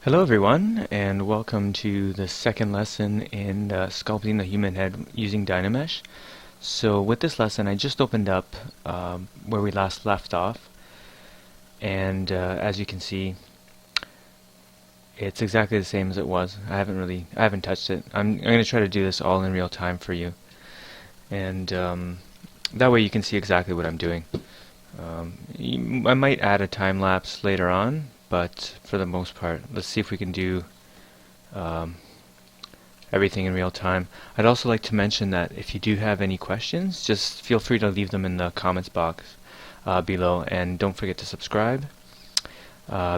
Hello everyone, and welcome to the second lesson in sculpting the human head using Dynamesh. So with this lesson I just opened up where we last left off, and as you can see it's exactly the same as it was. I haven't touched it. I'm going to try to do this all in real time for you, and that way you can see exactly what I'm doing. I might add a time lapse later on, but for the most part, let's see if we can do everything in real time. I'd also like to mention that if you do have any questions, just feel free to leave them in the comments box below, and don't forget to subscribe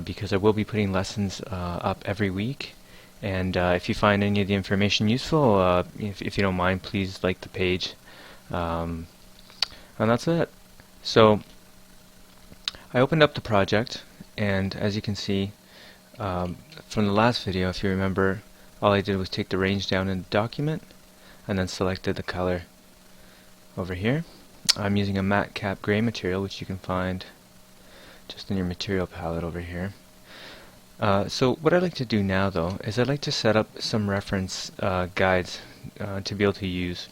because I will be putting lessons up every week. And if you find any of the information useful, if you don't mind, please like the page. And that's it. So I opened up the project, and as you can see from the last video, if you remember, all I did was take the range down in the document and then selected the color over here. I'm using a matte cap gray material, which you can find just in your material palette over here. So what I'd like to do now though is I'd like to set up some reference guides to be able to use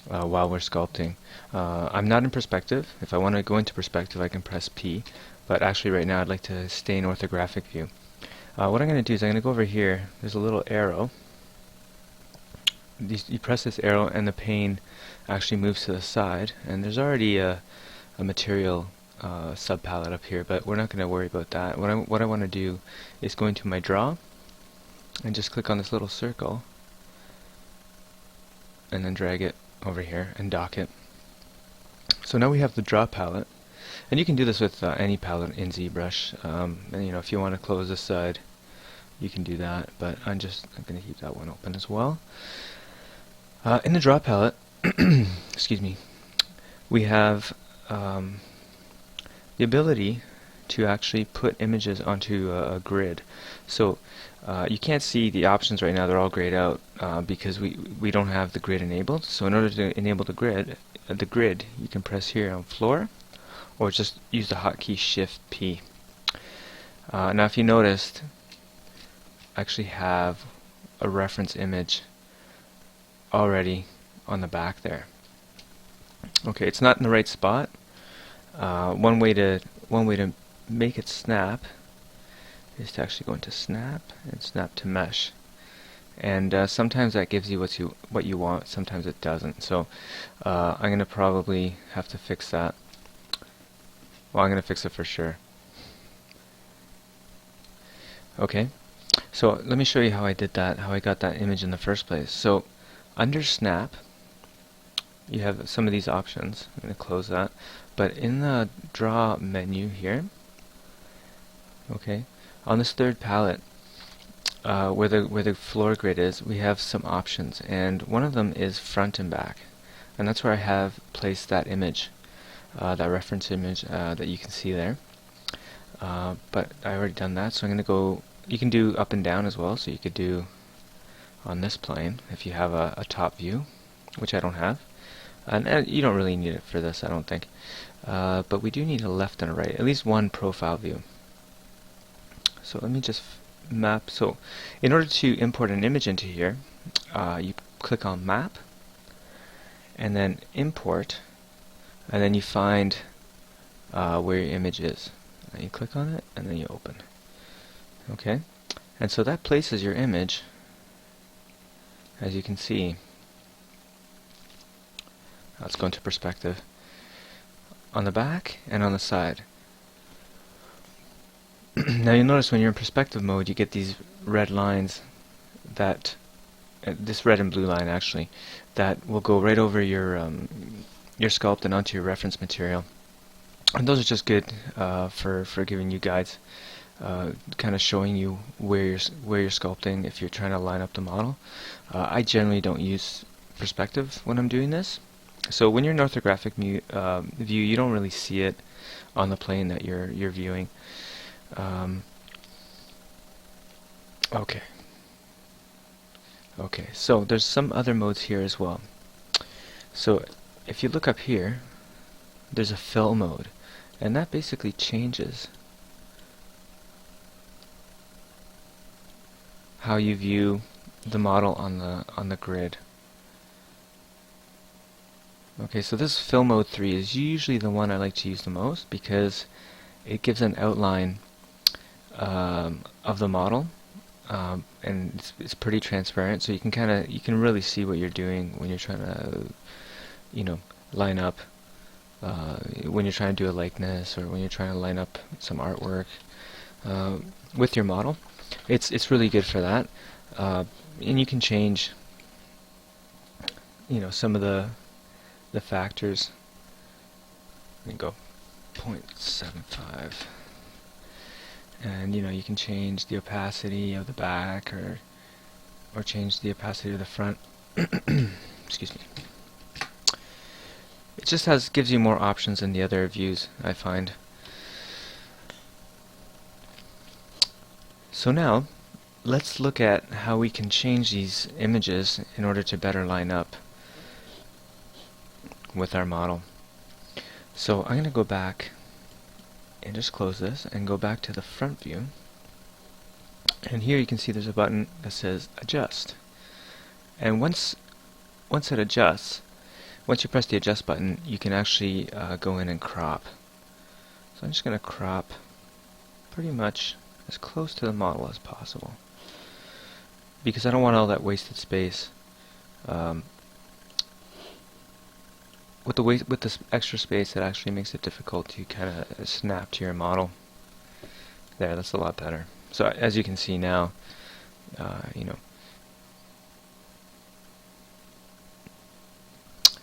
while we're sculpting. I'm not in perspective. If I want to go into perspective, I can press P, but actually right now I'd like to stay in orthographic view. What I'm going to do is I'm going to go over here. There's a little arrow. You press this arrow and the pane actually moves to the side, and there's already a material subpalette up here, but we're not going to worry about that. What I want to do is go into my draw and just click on this little circle and then drag it over here and dock it. So now we have the draw palette, and you can do this with any palette in ZBrush. And if you want to close this side, you can do that, but I'm going to keep that one open as well. In the draw palette, excuse me, we have the ability to actually put images onto a grid. So you can't see the options right now; they're all grayed out because we don't have the grid enabled. So in order to enable the grid, you can press here on floor, or just use the hotkey Shift P. Now, if you noticed, I actually have a reference image already on the back there. Okay, it's not in the right spot. One way to make it snap is to actually go into Snap and Snap to Mesh. And sometimes that gives you what you want, sometimes it doesn't. So I'm going to probably have to fix that. Well, I'm going to fix it for sure. Okay, so let me show you how I did that, how I got that image in the first place. So under Snap, you have some of these options. I'm going to close that. But in the Draw menu here, okay, on this third palette, where the floor grid is, we have some options, and one of them is front and back, and that's where I have placed that image, that reference image that you can see there. But I already done that, so I'm going to go. You can do up and down as well, so you could do on this plane if you have a top view, which I don't have, and you don't really need it for this, I don't think. But we do need a left and a right, at least one profile view. So let me just map. So in order to import an image into here, you click on Map and then Import, and then you find where your image is. And you click on it and then you open. Okay, and so that places your image, as you can see. Let's go into perspective, on the back and on the side. Now you'll notice when you're in perspective mode, you get these red lines that, this red and blue line actually, that will go right over your sculpt and onto your reference material. And those are just good for giving you guides, kind of showing you where you're sculpting if you're trying to line up the model. I generally don't use perspective when I'm doing this. So when you're in orthographic view, you don't really see it on the plane that you're viewing. Okay, so there's some other modes here as well. So if you look up here, there's a fill mode, and that basically changes how you view the model on the grid. Okay, so this fill mode 3 is usually the one I like to use the most because it gives an outline of the model, and it's pretty transparent, so you can really see what you're doing when you're trying to, you know, line up, when you're trying to do a likeness or when you're trying to line up some artwork with your model. It's really good for that, and you can change, you know, some of the factors. Let me go 0.75, and you know, you can change the opacity of the back or change the opacity of the front. Excuse me. It just gives you more options than the other views, I find. So now let's look at how we can change these images in order to better line up with our model. So I'm going to go back and just close this and go back to the front view, and here you can see there's a button that says adjust, and once it adjusts, once you press the adjust button, you can actually go in and crop. So I'm just going to crop pretty much as close to the model as possible because I don't want all that wasted space. With this extra space, it actually makes it difficult to kind of snap to your model. There, that's a lot better. So as you can see now, you know,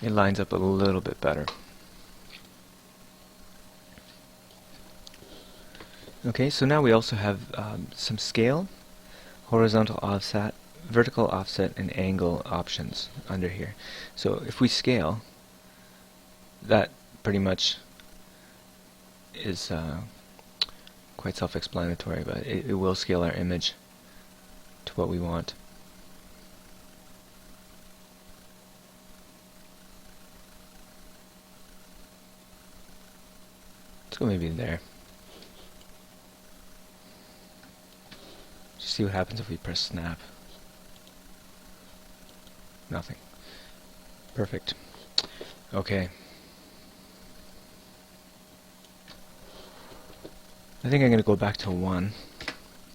it lines up a little bit better. Okay, so now we also have some scale, horizontal offset, vertical offset, and angle options under here. So if we scale, that pretty much is quite self-explanatory, but it will scale our image to what we want. Let's go maybe there. Just see what happens if we press snap. Nothing. Perfect. Okay. I think I'm going to go back to 1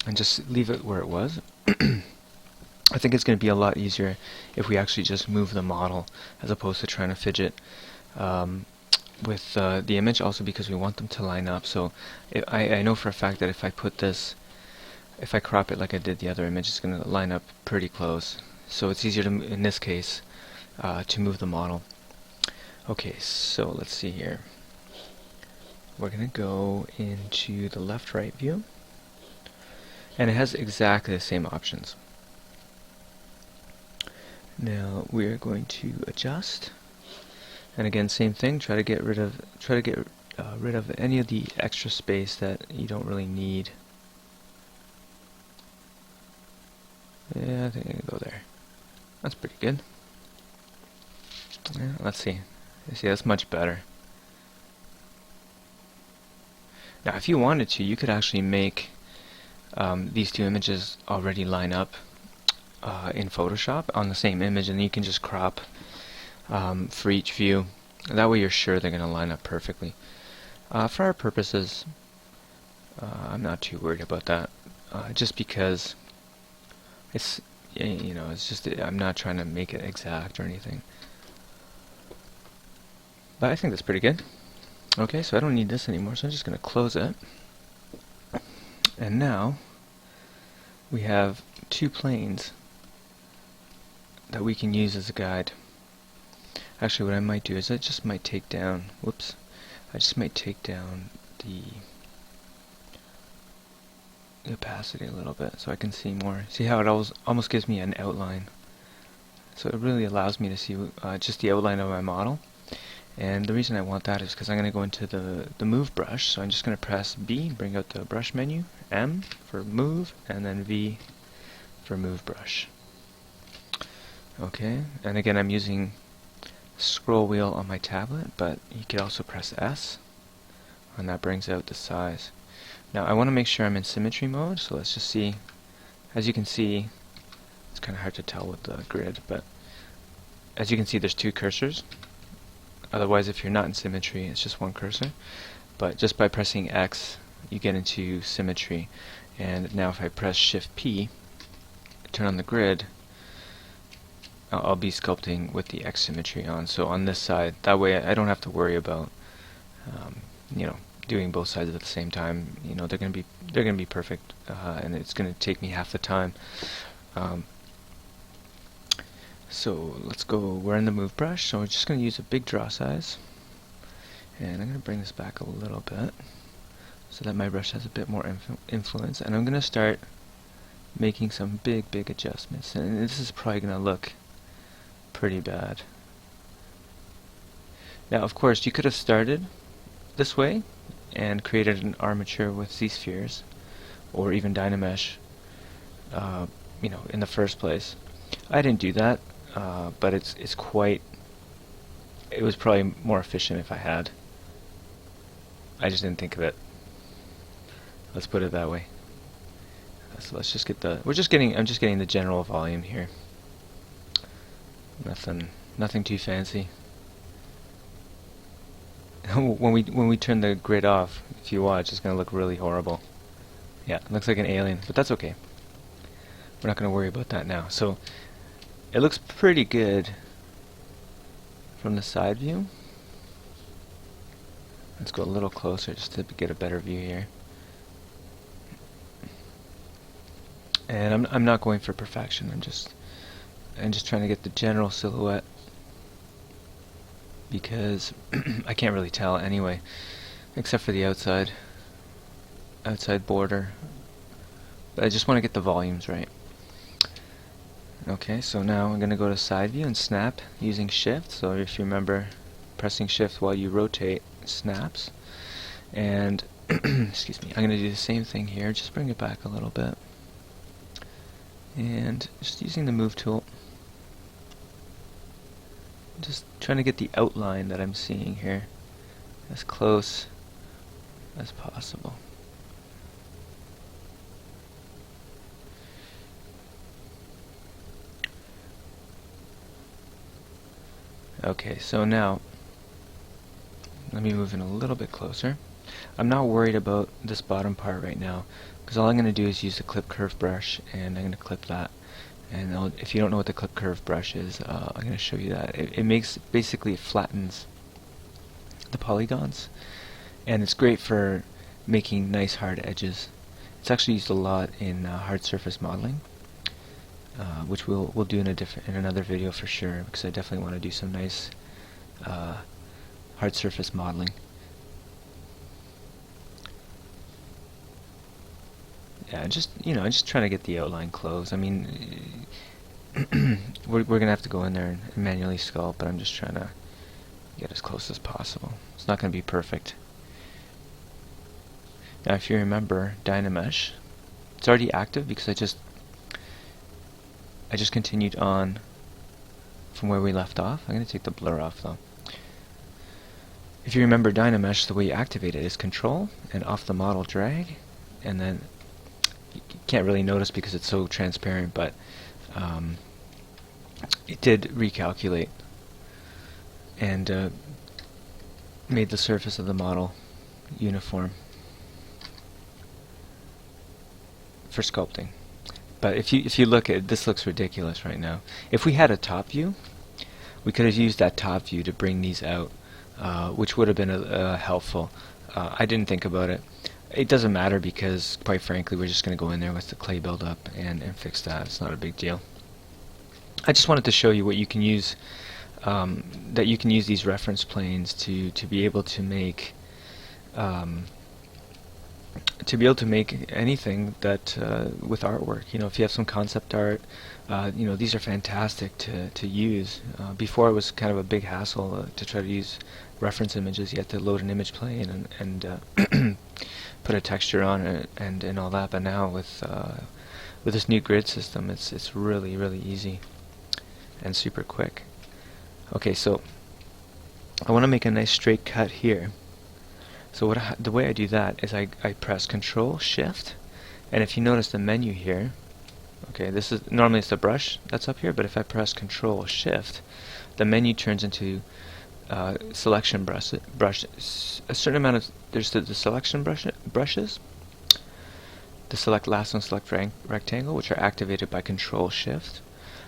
and just leave it where it was. I think it's going to be a lot easier if we actually just move the model as opposed to trying to fidget with the image, also because we want them to line up. So I know for a fact that if I crop it like I did the other image, it's going to line up pretty close. So it's easier to, in this case, to move the model. Okay, so let's see here. We're going to go into the left-right view, and it has exactly the same options. Now we're going to adjust, and again, same thing. Try to get rid of any of the extra space that you don't really need. Yeah, I think I can go there. That's pretty good. Yeah, let's see. You see, that's much better. Now, if you wanted to, you could actually make these two images already line up in Photoshop on the same image, and you can just crop for each view. That way you're sure they're going to line up perfectly. For our purposes, I'm not too worried about that, just because it's, you know, it's just, I'm not trying to make it exact or anything. But I think that's pretty good. Okay, so I don't need this anymore, so I'm just going to close it. And now we have two planes that we can use as a guide. Actually, what I might do is I just might take down, whoops, I just might take down the opacity a little bit so I can see more. See how it almost gives me an outline. So it really allows me to see just the outline of my model. And the reason I want that is because I'm going to go into the move brush, so I'm just going to press B, bring out the brush menu, M for move, and then V for move brush. Okay, and again I'm using scroll wheel on my tablet, but you could also press S, and that brings out the size. Now I want to make sure I'm in symmetry mode, so let's just see as you can see, it's kind of hard to tell with the grid, but as you can see, there's two cursors. Otherwise, if you're not in symmetry, it's just one cursor. But just by pressing X, you get into symmetry. And now if I press Shift P, turn on the grid, I'll be sculpting with the X symmetry on. So on this side, that way I don't have to worry about you know, doing both sides at the same time. You know, they're gonna be perfect, and it's gonna take me half the time. So let's go. We're in the move brush, so we're just gonna use a big draw size, and I'm gonna bring this back a little bit so that my brush has a bit more influence, and I'm gonna start making some big adjustments, and this is probably gonna look pretty bad. Now, of course, you could have started this way and created an armature with Z-spheres, or even Dynamesh, you know, in the first place. I didn't do that, but it was probably more efficient if I had. I just didn't think of it. Let's put it that way. So let's just get I'm just getting the general volume here. Nothing too fancy. When we turn the grid off, if you watch, it's gonna look really horrible. Yeah, it looks like an alien, but that's okay. We're not gonna worry about that now. So it looks pretty good from the side view. Let's go a little closer just to get a better view here. And I'm not going for perfection. I'm just trying to get the general silhouette, because I can't really tell anyway, except for the outside border. But I just want to get the volumes right. Okay, so now I'm going to go to side view and snap using Shift. So if you remember, pressing Shift while you rotate snaps. And excuse me, I'm going to do the same thing here. Just bring it back a little bit. And just using the move tool, just trying to get the outline that I'm seeing here as close as possible. Okay, so now let me move in a little bit closer. I'm not worried about this bottom part right now, because all I'm going to do is use the clip curve brush, and I'm going to clip that. And if you don't know what the clip curve brush is, I'm going to show you that. Basically it flattens the polygons, and it's great for making nice hard edges. It's actually used a lot in hard surface modeling, which we'll do in another video for sure, because I definitely want to do some nice hard surface modeling. Yeah, just trying to get the outline close. I mean, we're gonna have to go in there and manually sculpt, but I'm just trying to get as close as possible. It's not gonna be perfect. Now, if you remember Dynamesh, it's already active because I just continued on from where we left off. I'm gonna take the blur off though. If you remember Dynamesh, the way you activate it is Control and off the model drag, and then you can't really notice because it's so transparent, but it did recalculate and made the surface of the model uniform for sculpting. But if you look at it, this looks ridiculous right now. If we had a top view, we could have used that top view to bring these out, which would have been helpful. I didn't think about it. It doesn't matter because, quite frankly, we're just going to go in there with the clay buildup and fix that. It's not a big deal. I just wanted to show you what you can use, that you can use these reference planes to be able to make anything that with artwork. You know, if you have some concept art, you know, these are fantastic to use. Before it was kind of a big hassle to try to use reference images. You had to load an image plane and put a texture on it and all that. But now with this new grid system, it's really easy and super quick. Okay, so I want to make a nice straight cut here. So the way I do that is I press Control Shift, and if you notice the menu here, Okay, this is normally it's the brush that's up here, but if I press Control Shift, the menu turns into selection brush. A certain amount of there's the selection brushes, the select lasso and select rectangle, which are activated by Control Shift.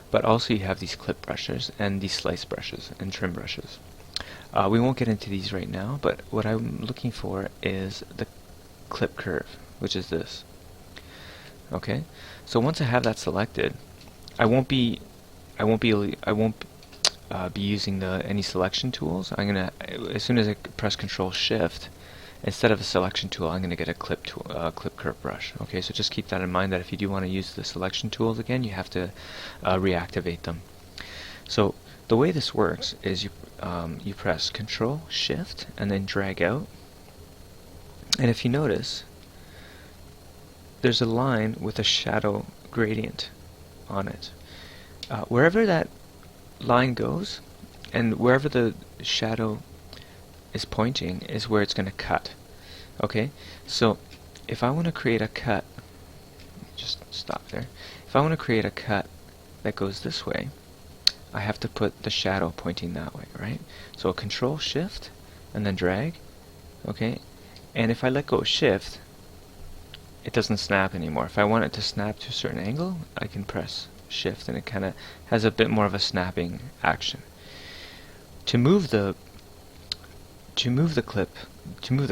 But also you have these clip brushes and these slice brushes and trim brushes. We won't get into these right now, but what I'm looking for is the clip curve, which is this. Okay, so once I have that selected, I won't be using any selection tools. I'm gonna, as soon as I press Control Shift, instead of a selection tool, I'm gonna get a clip curve brush. Okay, so just keep that in mind that if you do want to use the selection tools again, you have to reactivate them. So the way this works is you press Control Shift and then drag out, and if you notice, there's a line with a shadow gradient on it. Wherever that line goes, and wherever the shadow is pointing is where it's going to cut. Okay, so if I want to create a cut, just stop there. If I want to create a cut that goes this way, I have to put the shadow pointing that way, right? So Control Shift and then drag. Okay, and if I let go of Shift, it doesn't snap anymore. If I want it to snap to a certain angle, I can press Shift and it kind of has a bit more of a snapping action. To move the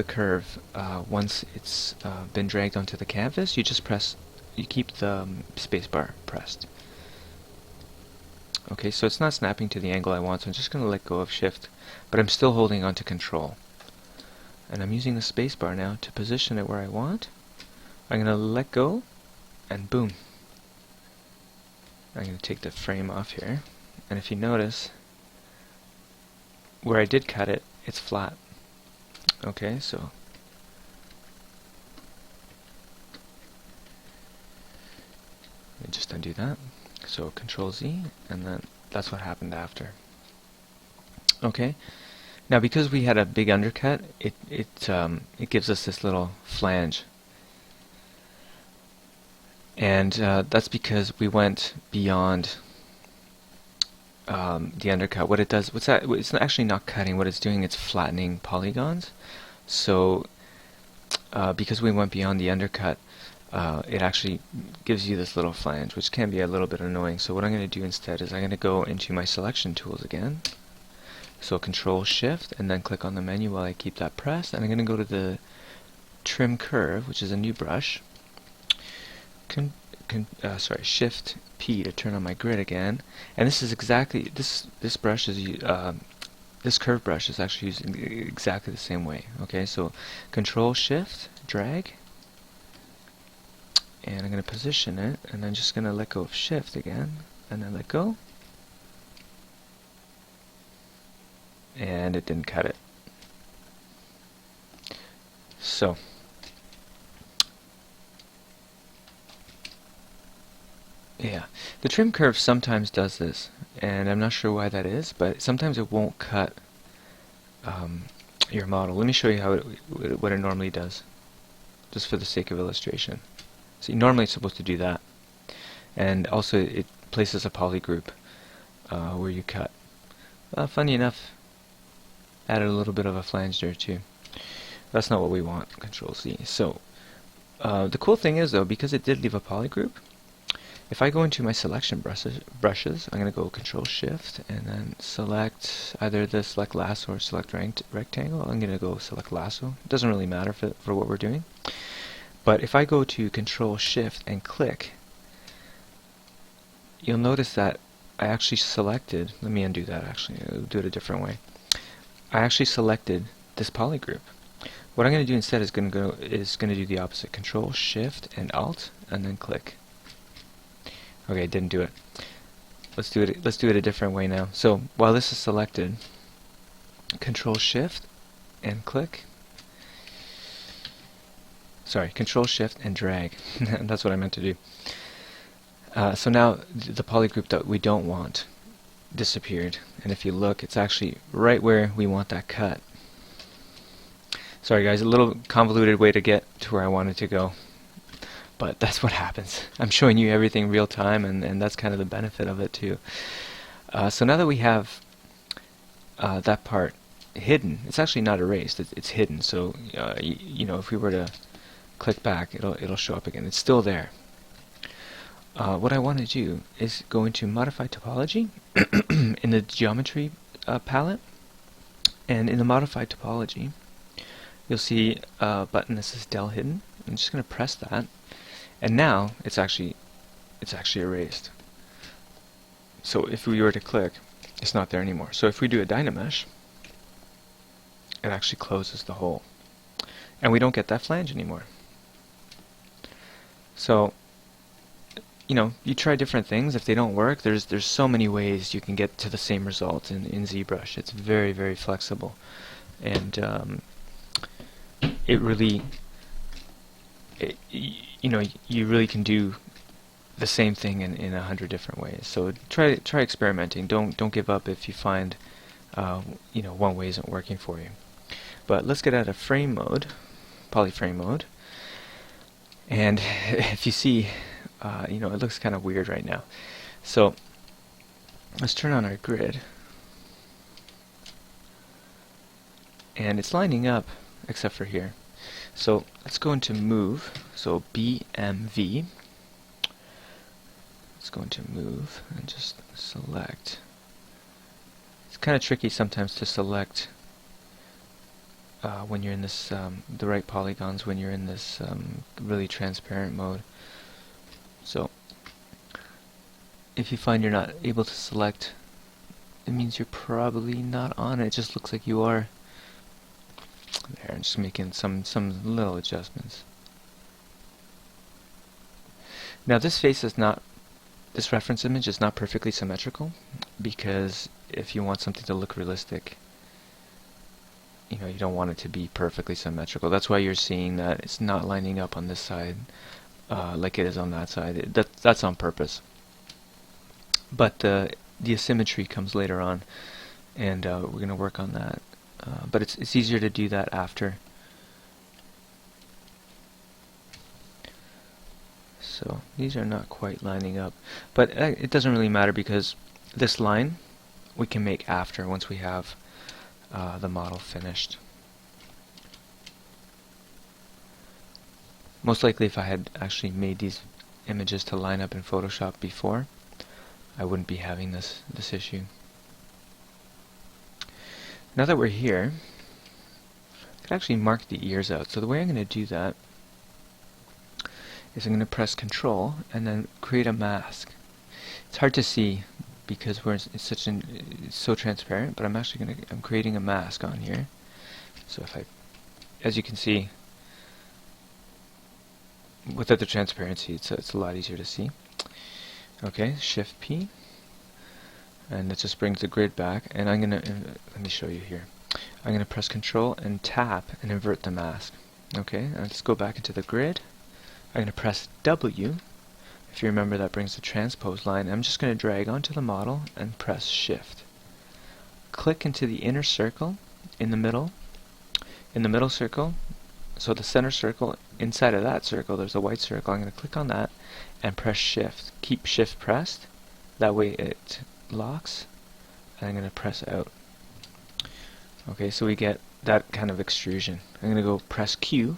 curve, once it's been dragged onto the canvas, you keep the spacebar pressed. Okay, so it's not snapping to the angle I want, so I'm just going to let go of Shift, but I'm still holding on to Control. And I'm using the spacebar now to position it where I want. I'm going to let go, and boom. I'm going to take the frame off here, and if you notice, where I did cut it, it's flat. Okay, so let me just undo that. So Control Z, and then that's what happened after. Okay, now because we had a big undercut, it gives us this little flange, and that's because we went beyond the undercut. What it does, it's actually not cutting. What it's doing, it's flattening polygons. So because we went beyond the undercut, it actually gives you this little flange, which can be a little bit annoying. So what I'm going to do instead is I'm going to go into my selection tools again. So Control Shift and then click on the menu while I keep that pressed, and I'm going to go to the Trim Curve, which is a new brush. Shift P to turn on my grid again, and this is exactly this brush is this curve brush is actually used exactly the same way. Okay, so Control Shift, drag, and I'm going to position it, and I'm just going to let go of Shift again, and then let go, and it didn't cut it. So yeah, the trim curve sometimes does this, and I'm not sure why that is, but sometimes it won't cut your model. Let me show you how what it normally does, just for the sake of illustration. See, normally it's supposed to do that, and also it places a poly group where you cut. Funny enough, added a little bit of a flange there too. That's not what we want. Control C. So the cool thing is though, because it did leave a poly group, if I go into my selection brushes, I'm going to go Control Shift and then select either the select lasso or select rectangle. I'm going to go select lasso. It doesn't really matter for what we're doing. But if I go to Control Shift and click, you'll notice that I actually selected, let me undo that actually, I'll do it a different way. I actually selected this poly group. What I'm going to do instead is going to do the opposite. Control Shift and Alt and then click. Okay, didn't do it. Let's do it a different way now. So while this is selected, Control Shift and click. Sorry, Control Shift and drag. That's what I meant to do. So now the poly group that we don't want disappeared, and if you look, it's actually right where we want that cut. Sorry guys, a little convoluted way to get to where I wanted to go. but that's what happens. I'm showing you everything real time, and that's kind of the benefit of it too. So now that we have that part hidden, it's actually not erased, it's hidden. So you know, if we were to click back, it'll show up again. It's still there. What I want to do is go into Modify Topology in the Geometry palette, and in the Modify Topology, you'll see a button that says Del Hidden. I'm just going to press that, and now it's actually erased. So if we were to click, it's not there anymore. So if we do a Dynamesh, it actually closes the hole, and we don't get that flange anymore. So, you know, you try different things. If they don't work, there's so many ways you can get to the same result in ZBrush. It's very, very flexible, and it really, you know, you really can do the same thing in 100 different ways. So try experimenting. Don't give up if you find you know, one way isn't working for you. But let's get out of frame mode, polyframe mode, and if you see, you know, it looks kind of weird right now. So let's turn on our grid, and it's lining up except for here. So let's go into Move. So BMV. Let's go into Move and just select. It's kind of tricky sometimes to select when you're in this the right polygons when you're in this really transparent mode. So if you find you're not able to select, it means you're probably not on it. It just looks like you are. There, I'm just making some little adjustments. Now this face is not, this reference image is not perfectly symmetrical, because if you want something to look realistic, you know, you don't want it to be perfectly symmetrical. That's why you're seeing that it's not lining up on this side like it is on that side. That's on purpose. But the asymmetry comes later on, and we're going to work on that. But it's easier to do that after. So these are not quite lining up, but it doesn't really matter, because this line we can make after, once we have the model finished. Most likely, if I had actually made these images to line up in Photoshop before, I wouldn't be having this issue. Now that we're here, I could actually mark the ears out. So the way I'm going to do that is I'm going to press Control and then create a mask. It's hard to see because it's so transparent, but I'm creating a mask on here. So if as you can see, without the transparency, it's a lot easier to see. Okay, Shift P, and it just brings the grid back. And I'm gonna let me show you here. I'm gonna press Control and tap and invert the mask. Okay, and let's go back into the grid. I'm gonna press W. If you remember, that brings the transpose line. I'm just gonna drag onto the model and press Shift. Click into the inner circle in the middle. In the middle circle, so the center circle, inside of that circle there's a white circle. I'm going to click on that and press Shift. Keep Shift pressed, that way it locks, and I'm going to press out. Okay, so we get that kind of extrusion. I'm going to go press Q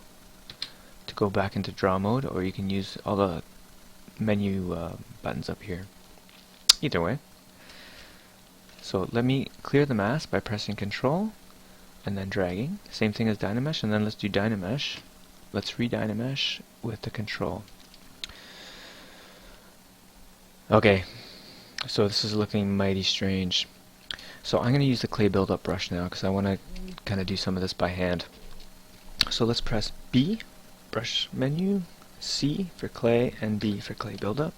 to go back into draw mode, or you can use all the menu buttons up here. Either way. So let me clear the mask by pressing Control and then dragging. Same thing as Dynamesh, and then let's do Dynamesh. Let's re-Dynamesh with the Control. Okay, so this is looking mighty strange. So I'm going to use the clay buildup brush now, because I want to kind of do some of this by hand. So let's press B, brush menu, C for clay, and B for clay buildup.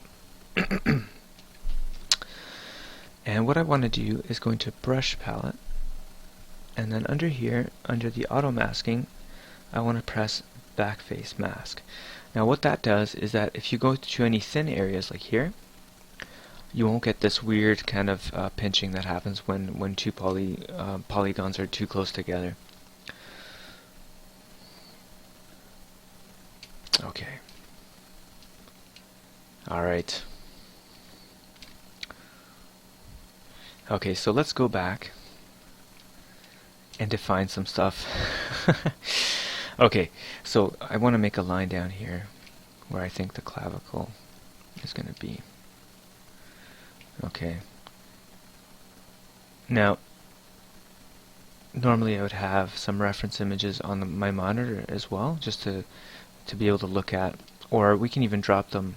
And what I want to do is go into brush palette, and then under here, under the auto masking, I want to press backface mask. Now what that does is that if you go to any thin areas like here, you won't get this weird kind of pinching that happens when two polygons are too close together. Okay. All right. Okay, so let's go back and define some stuff. Okay, so I want to make a line down here where I think the clavicle is going to be. Okay. Now, normally I would have some reference images on my monitor as well, just to be able to look at, or we can even drop them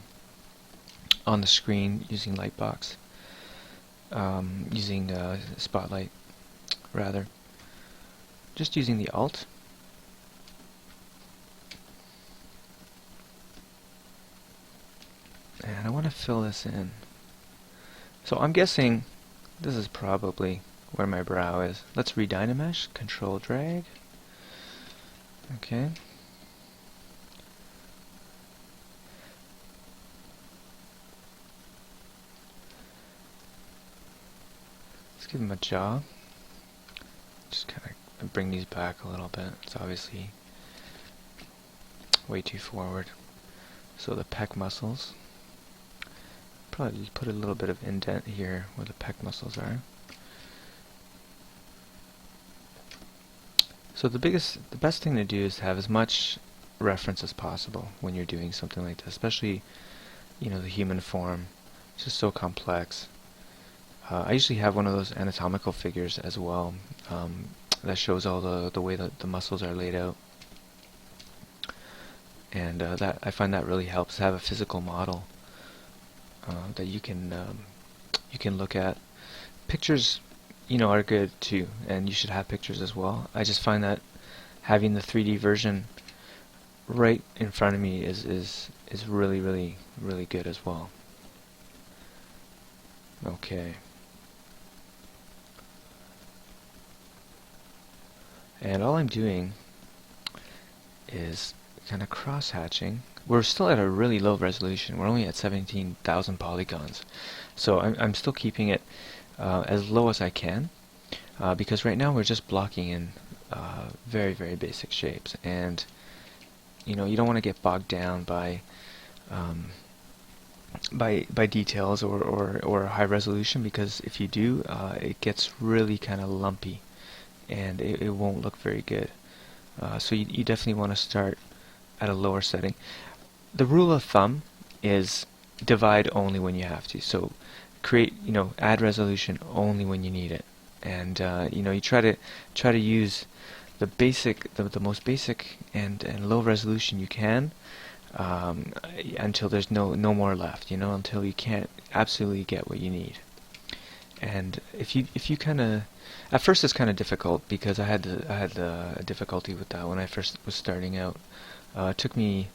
on the screen using Lightbox, using Spotlight, rather. Just using the Alt. And I want to fill this in. So I'm guessing this is probably where my brow is. Let's re-Dynamesh, Control drag. Okay. Let's give him a jaw. Just kind of bring these back a little bit. It's obviously way too forward. So the pec muscles. Probably put a little bit of indent here where the pec muscles are. So the best thing to do is to have as much reference as possible when you're doing something like this, especially, you know, the human form. It's just so complex. I usually have one of those anatomical figures as well, that shows all the way that the muscles are laid out, and that I find that really helps to have a physical model that you can look at. Pictures, you know, are good too, and you should have pictures as well. I just find that having the 3D version right in front of me is really, really, really good as well. Okay. And all I'm doing is kind of cross-hatching. We're still at a really low resolution. We're only at 17,000 polygons. So I'm still keeping it as low as I can, because right now we're just blocking in very, very basic shapes. And you know, you don't want to get bogged down by details or high resolution, because if you do, it gets really kind of lumpy, and it won't look very good. So you definitely want to start at a lower setting. The rule of thumb is divide only when you have to. So create, you know, add resolution only when you need it, and you know, you try to use the basic, the most basic and low resolution you can, until there's no more left. You know, until you can't absolutely get what you need. And if you kind of, at first it's kind of difficult, because I had a difficulty with that when I first was starting out. It took me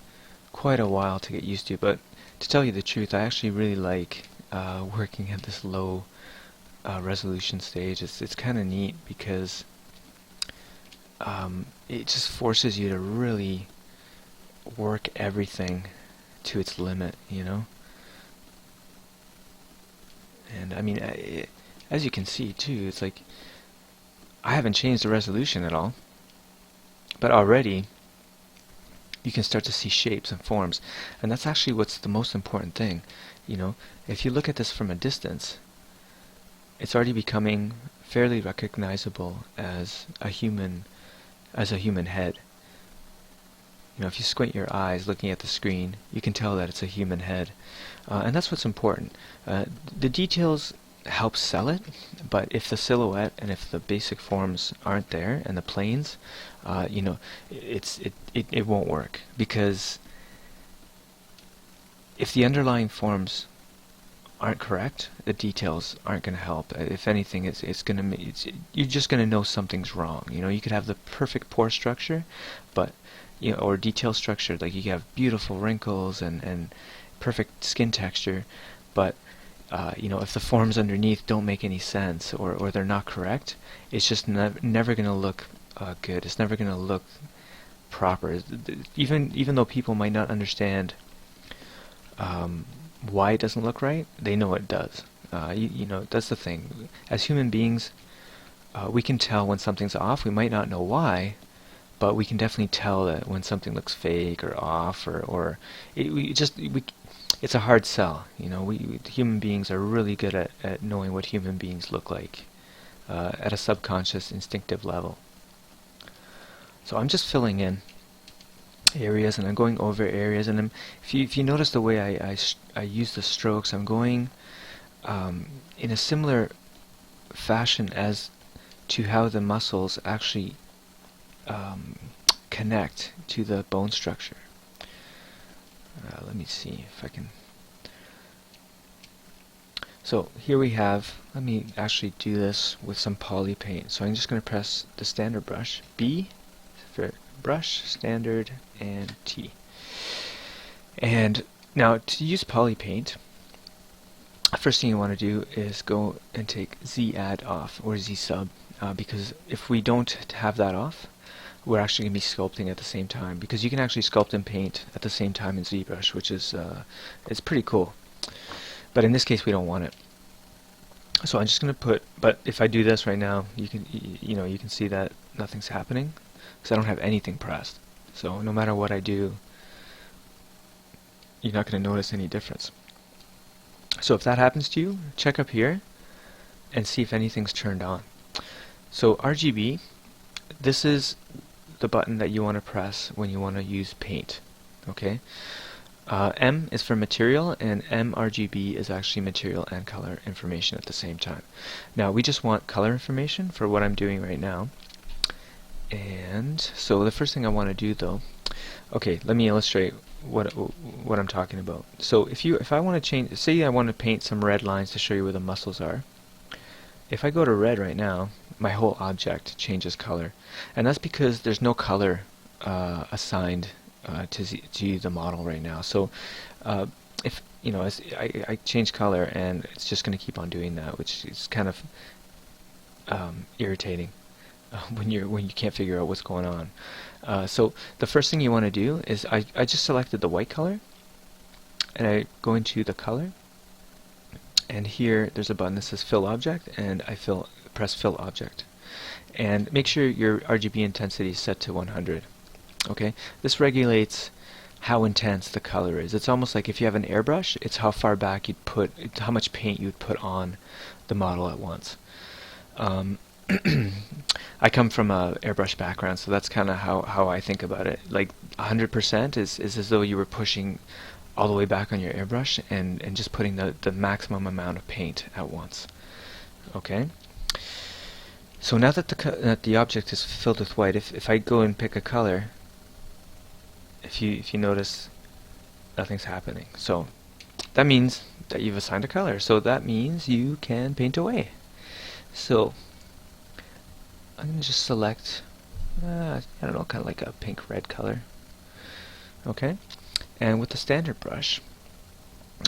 quite a while to get used to, but to tell you the truth, I actually really like working at this low resolution stage. It's kind of neat, because it just forces you to really work everything to its limit, you know. And I mean, as you can see too, it's like I haven't changed the resolution at all, but already you can start to see shapes and forms, and that's actually what's the most important thing. You know, if you look at this from a distance, it's already becoming fairly recognizable as a human head. You know, if you squint your eyes looking at the screen, you can tell that it's a human head, and that's what's important. The details help sell it, but if the silhouette and if the basic forms aren't there, and the planes, you know, it won't work, because if the underlying forms aren't correct, the details aren't going to help. If anything, you're just going to know something's wrong. You know, you could have the perfect pore structure, but you know, or detail structure, like you can have beautiful wrinkles and perfect skin texture, but you know, if the forms underneath don't make any sense, or they're not correct, it's just never going to look good. It's never going to look proper. Even though people might not understand why it doesn't look right, they know it does. You know, that's the thing. As human beings, we can tell when something's off. We might not know why, but we can definitely tell that when something looks fake or off, or we it's a hard sell. You know, human beings are really good at knowing what human beings look like at a subconscious, instinctive level. So I'm just filling in areas, and I'm going over areas, and if you notice the way I use the strokes, I'm going in a similar fashion as to how the muscles actually connect to the bone structure. Let me see if I can. So here we have, let me actually do this with some poly paint. So I'm just going to press the standard brush, B for brush, standard, and T. And now to use poly paint, first thing you want to do is go and take Z add off, or Z sub, because if we don't have that off, we're actually going to be sculpting at the same time, because you can actually sculpt and paint at the same time in ZBrush, which is it's pretty cool. But in this case, we don't want it. So I'm just going to put, but if I do this right now, you can see that nothing's happening, because I don't have anything pressed. So no matter what I do, you're not going to notice any difference. So if that happens to you, check up here and see if anything's turned on. So RGB, this is the button that you want to press when you want to use paint. Okay. M is for material, and mRGB is actually material and color information at the same time. Now we just want color information for what I'm doing right now. And so the first thing I want to do though, okay, let me illustrate what I'm talking about. So if I want to change, say I want to paint some red lines to show you where the muscles are. If I go to red right now, my whole object changes color, and that's because there's no color assigned to the model right now. So if you know, as I change color, and it's just going to keep on doing that, which is kind of irritating when you can't figure out what's going on. So the first thing you want to do is I just selected the white color, and I go into the color, and here there's a button that says Fill Object, and I press Fill Object, and make sure your RGB intensity is set to 100. Okay, this regulates how intense the color is. It's almost like if you have an airbrush, it's how far back you'd put, how much paint you'd put on the model at once. I come from a airbrush background, so that's kind of how I think about it. Like 100% is as though you were pushing all the way back on your airbrush and just putting the maximum amount of paint at once. Okay. So now that the object is filled with white, if I go and pick a color, if you notice, nothing's happening. So that means that you've assigned a color. So that means you can paint away. So I'm going to just select, I don't know, kind of like a pink-red color. Okay, and with the standard brush,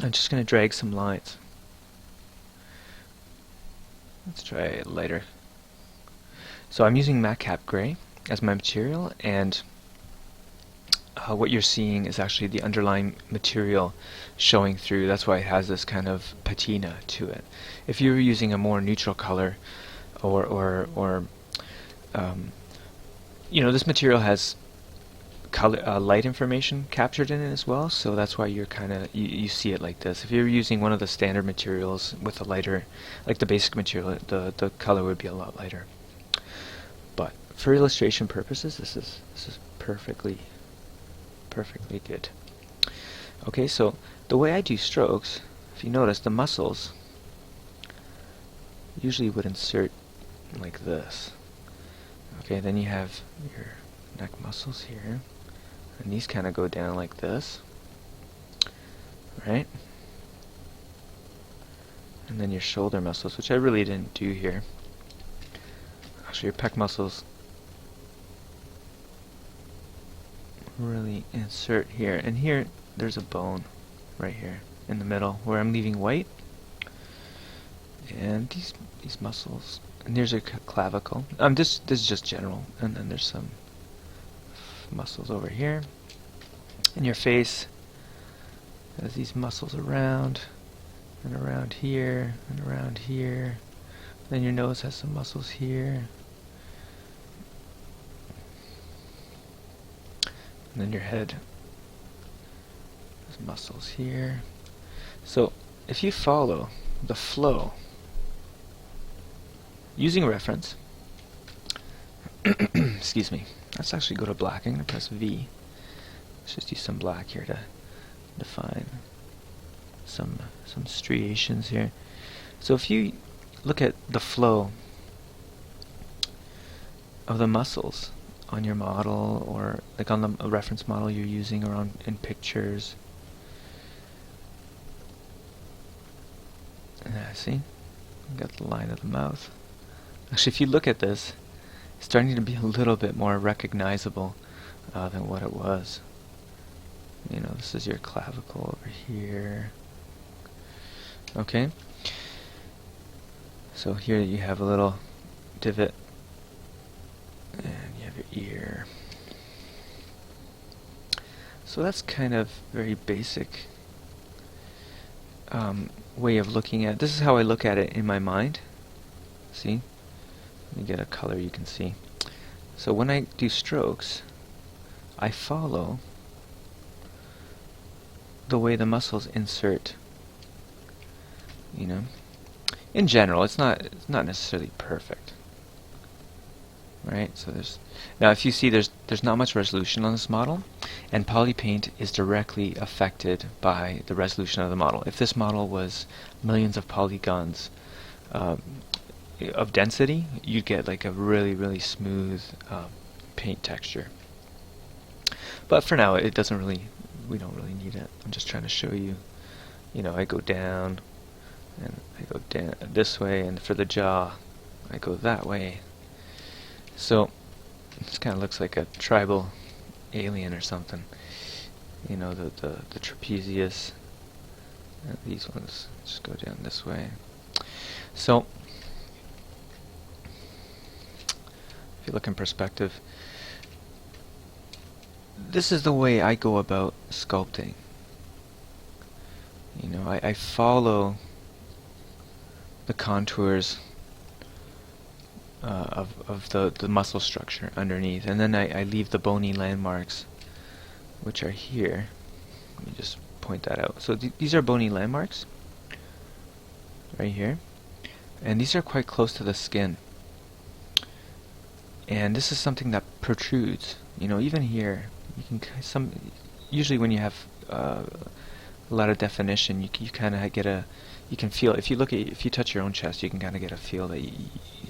I'm just going to drag some lines. Let's try lighter. So I'm using Matcap Gray as my material, and what you're seeing is actually the underlying material showing through. That's why it has this kind of patina to it. If you were using a more neutral color, or you know, this material has color, light information captured in it as well, so that's why you're you see it like this. If you're using one of the standard materials with a lighter, like the basic material, the color would be a lot lighter. But for illustration purposes, this is perfectly good. Okay, so the way I do strokes, if you notice, the muscles usually would insert like this. Okay, then you have your neck muscles here, and these kind of go down like this, right? And then your shoulder muscles, which I really didn't do here. Actually, your pec muscles really insert here, and here there's a bone right here in the middle where I'm leaving white, and these muscles, and here's your clavicle. This is just general, and then there's some muscles over here, and your face has these muscles around and around here and around here. Then your nose has some muscles here. And then your head has some muscles here. So if you follow the flow using reference, excuse me, let's actually go to black. I'm going to press V. Let's just use some black here to define some striations here. So if you look at the flow of the muscles on your model, or like on the reference model you're using, or in pictures, see, got the line of the mouth. Actually, if you look at this, it's starting to be a little bit more recognizable than what it was. You know, this is your clavicle over here. Okay, so here you have a little divot, and you have your ear. So that's kind of very basic way of looking at it. This is how I look at it in my mind. See? Let me get a color you can see. So when I do strokes, I follow the way the muscles insert. You know, in general, it's not necessarily perfect, right? So now if you see there's not much resolution on this model, and polypaint is directly affected by the resolution of the model. If this model was millions of polygons of density, you'd get like a really smooth paint texture. But for now, we don't really need it. I'm just trying to show you. You know, I go down, and I go down this way, and for the jaw, I go that way. So this kind of looks like a tribal alien or something. You know, the trapezius. And these ones just go down this way. So if you look in perspective, this is the way I go about sculpting. You know, I follow the contours of the muscle structure underneath, and then I leave the bony landmarks, which are here. Let me just point that out. So these are bony landmarks right here, and these are quite close to the skin, and this is something that protrudes. You know, even here, you can usually when you have a lot of definition, you kind of get you can feel, if you touch your own chest, you can kind of get a feel that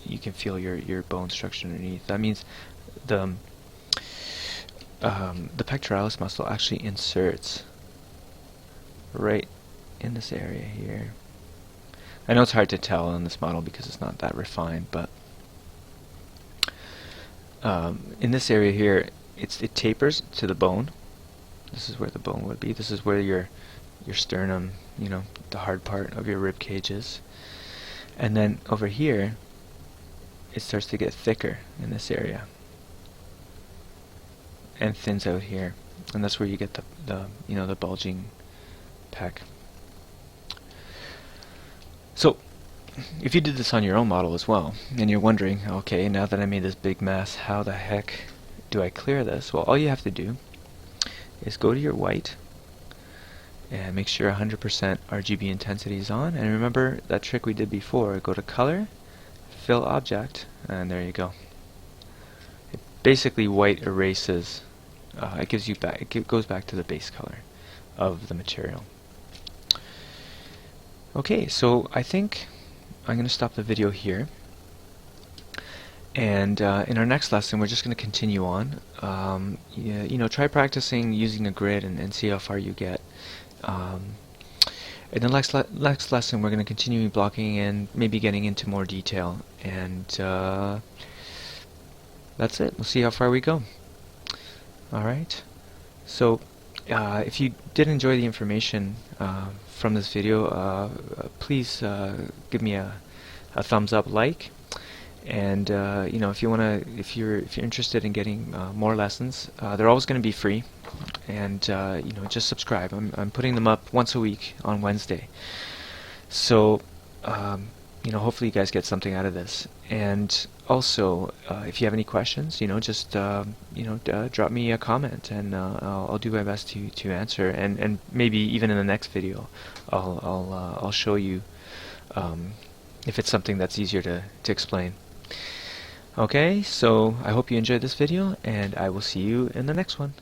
you can feel your bone structure underneath. That means the pectoralis muscle actually inserts right in this area here. I know it's hard to tell in this model because it's not that refined, but in this area here, it tapers to the bone. This is where the bone would be. This is where your sternum, you know, the hard part of your rib cage is. And then over here, it starts to get thicker in this area and thins out here, and that's where you get the bulging pec. So if you did this on your own model as well, and you're wondering, okay, now that I made this big mess, how the heck do I clear this? Well, all you have to do is go to your white and make sure 100% RGB intensity is on, and remember that trick we did before. Go to color, fill object, and there you go. Basically, white erases. It gives you back. It goes back to the base color of the material. Okay, so I think I'm going to stop the video here, and in our next lesson, we're just going to continue on. You know, try practicing using a grid and see how far you get. In the next lesson, we're going to continue blocking and maybe getting into more detail, and that's it. We'll see how far we go. Alright, so if you did enjoy the information from this video, please give me a thumbs up, like, and you know, if you're interested in getting more lessons, they're always going to be free, and you know, just subscribe. I'm putting them up once a week on Wednesday. So hopefully you guys get something out of this. And also, if you have any questions, just drop me a comment, and I'll do my best to answer. And maybe even in the next video, I'll show you if it's something that's easier to explain. Okay, so I hope you enjoyed this video, and I will see you in the next one.